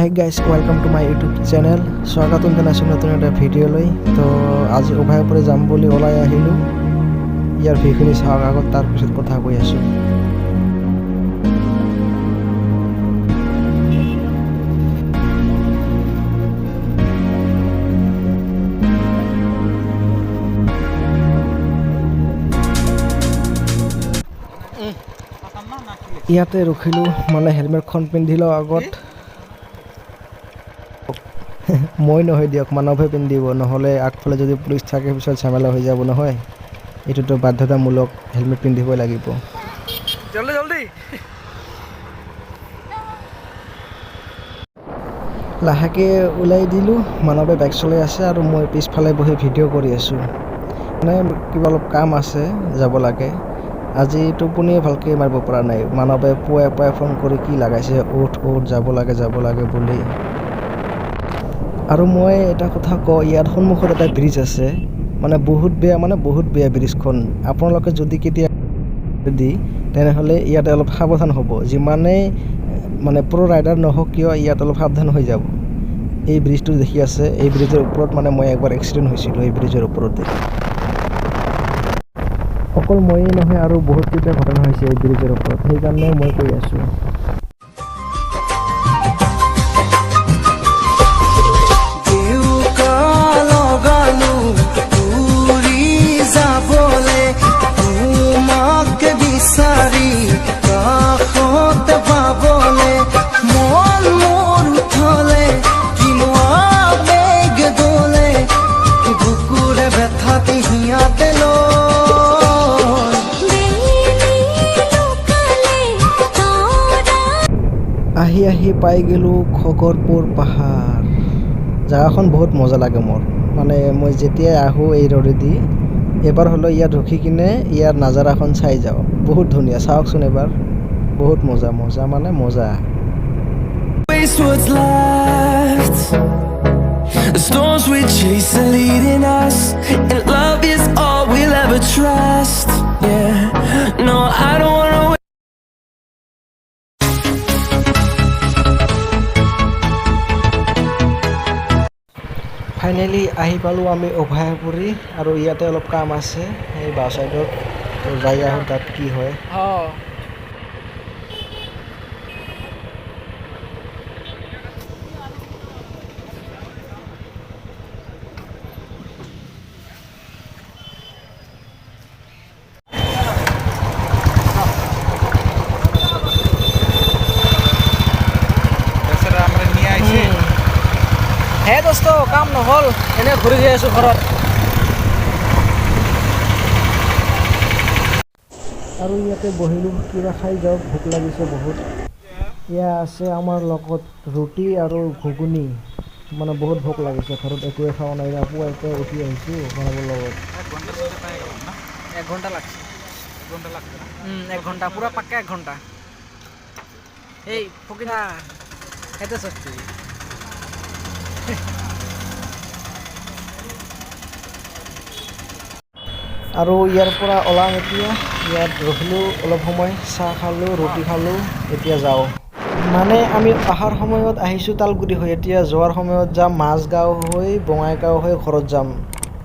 Hi guys, welcome to my YouTube channel. স্বাগতম জনাইছোঁ নতুন এটা ভিডিঅ'লৈ। তো আজি অভয়াপুৰী যাম বুলি ওলাই আহিলোঁ। ইয়াৰ ভিউখিনি চাওক আগত, তাৰপিছত কথা কৈ আছোঁ। ইয়াতে ৰখিলোঁ, মানে হেলমেটখন পিন্ধি লওঁ আগত। মই নহয় দিয়ক, মানৱে পিন্ধিব, নহ'লে আগফালে যদি পুলিচ থাকে পিছত ঝামেলা হৈ যাব নহয়। এইটোতো বাধ্যতামূলক, হেলমেট পিন্ধিবই লাগিব। জলদি জলদি। লাহেকৈ ওলাই দিলোঁ। মানৱে বাইক চলাই আছে আৰু মই পিছফালে বহি ভিডিঅ' কৰি আছোঁ। মানে কিবা অলপ কাম আছে, যাব লাগে। আজি টোপনিয়ে ভালকৈ মাৰিব পৰা নাই। মানৱে পুৱাই পুৱাই ফোন কৰি কি লগাইছে, উঠ যাব লাগে বুলি। আৰু মই এটা কথা কওঁ, ইয়াৰ সন্মুখত এটা ব্ৰিজ আছে, মানে বহুত বেয়া ব্ৰিজখন। আপোনালোকে যদি কেতিয়াবা তেনেহ'লে ইয়াতে অলপ সাৱধান হ'ব। যিমানেই মানে প্ৰ' ৰাইডাৰ নহওক কিয়, ইয়াত অলপ সাৱধান হৈ যাব। এই ব্ৰিজটো দেখি আছে, এই ব্ৰিজৰ ওপৰত মানে মই একবাৰ এক্সিডেণ্ট হৈছিলোঁ এই ব্ৰিজৰ ওপৰতে। অকল ময়েই নহয়, আৰু বহুত কেইটা ঘটনা হৈছে এই ব্ৰিজৰ ওপৰত, সেইকাৰণে মই কৈ আছোঁ। আহি পাই গ'লোঁ খগৰপুৰ পাহাৰ। জেগাখন বহুত মজা লাগে মোৰ। মানে মই যেতিয়াই আহোঁ এই ৰ'দেদি, এবাৰ হ'লেও ইয়াত ৰখি কিনে ইয়াৰ নাজাৰাখন চাই যাওঁ। বহুত ধুনীয়া, চাওকচোন এবাৰ। বহুত মজা মানে মজা। ফাইনেলি আহি পালোঁ আমি অভয়াপুৰী, আৰু ইয়াতে অলপ কাম আছে এই বাওঁ ছাইডত। তো যাই আহোঁ তাত কি হয়। হে দোস্ত, কাম নহ'ল, এনেই ঘূৰি গৈ আছোঁ ঘৰত। আৰু ইয়াতে বহিলোঁ, কিবা খাই যাওঁ, ভোক লাগিছে বহুত। এয়া আছে আমাৰ লগত ৰুটি আৰু ঘুগুনি। মানে বহুত ভোক লাগিছে, ঘৰত একোৱে খাব নাই। পুৱাই পুৱাই উঠি আহিছোঁ বনাবৰ লগত। 1 ঘণ্টা লাগছে। 1 ঘণ্টা পুৰা পাক্কা 1 ঘণ্টা। এই ফকিনা সেইটো সত্যি। আৰু ইয়াৰ পৰা ওলাম এতিয়া। ইয়াত ৰখিলোঁ অলপ সময়, চাহ খালোঁ, ৰুটি খালোঁ, এতিয়া যাওঁ। মানে আমি অহাৰ সময়ত আহিছোঁ তালগুৰি হৈ, এতিয়া যোৱাৰ সময়ত যাম মাজগাঁও হৈ, বঙাইগাঁও হৈ ঘৰত যাম।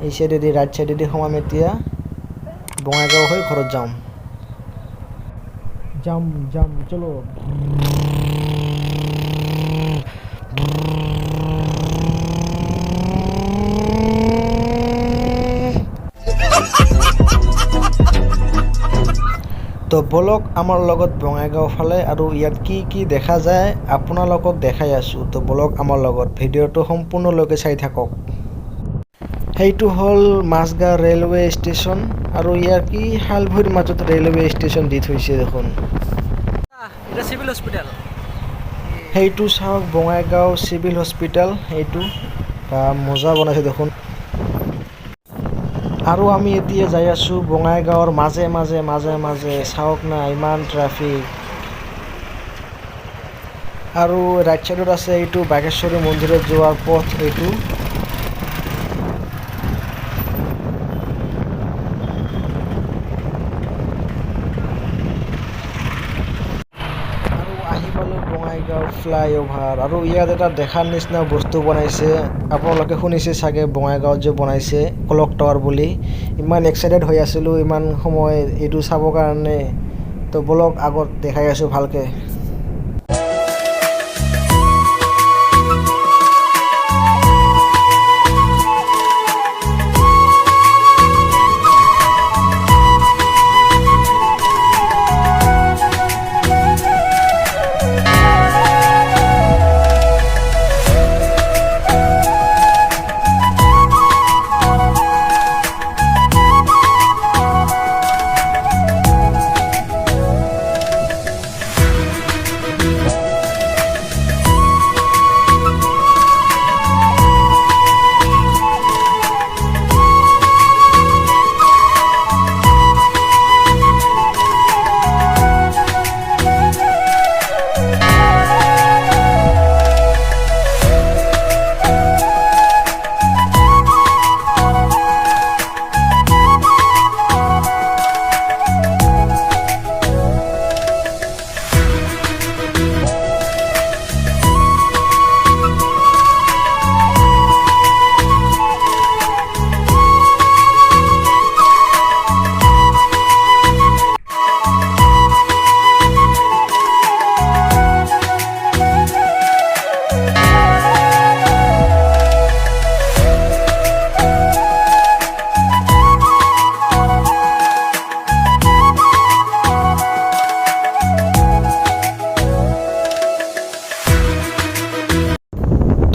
এই চাইডেদি ৰাইট চাইডেদি সোমাম, এতিয়া বঙাইগাঁও হৈ ঘৰত যাম চলো। তো বলক আমাৰ লগত বঙাইগাঁও ফালে, আৰু ইয়াত কি কি দেখা যায় আপোনালোকক দেখাই আছোঁ। তো বলক আমাৰ লগত, ভিডিঅ'টো সম্পূৰ্ণলৈকে চাই থাকক। সেইটো হ'ল মাজগাঁও ৰেলৱে ষ্টেচন, আৰু ইয়াৰ কি শালভৈৰ মাজত ৰেলৱে ষ্টেচন দি থৈছে দেখোন। এটা চিভিল হস্পিটেল, সেইটো চাওক বঙাইগাঁও চিভিল হস্পিটেল। এইটো মজা বনাইছে দেখোন। আৰু আমি এতিয়া যাই আছোঁ বঙাইগাঁৱৰ মাজে চাওক না, ইমান ট্ৰাফিক। আৰু ৰাইট চাইডত আছে এইটো বাঘেশ্বৰী মন্দিৰত যোৱাৰ পথ। এইটো ফ্লাইঅভাৰ আৰু ইয়াত এটা দেখাৰ নিচিনা বস্তু বনাইছে আপোনালোকে শুনিছে চাগে বঙাইগাঁৱত যে বনাইছে ক্লক টাৱাৰ বুলি ইমান এক্সাইটেড হৈ আছিলোঁ ইমান সময় এইটো চাবৰ কাৰণে তো বলক আগত দেখাই আছোঁ ভালকে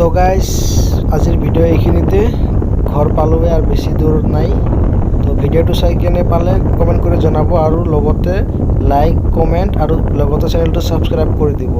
তো গাইজ আজিৰ ভিডিঅ' এইখিনিতে ঘৰ পালোৱে আৰু বেছি দূৰ নাই তো ভিডিঅ'টো চাই কেনে পালে কমেণ্ট কৰি জনাব আৰু লগতে লাইক কমেণ্ট আৰু লগতে চেনেলটো ছাবস্ক্ৰাইব কৰি দিব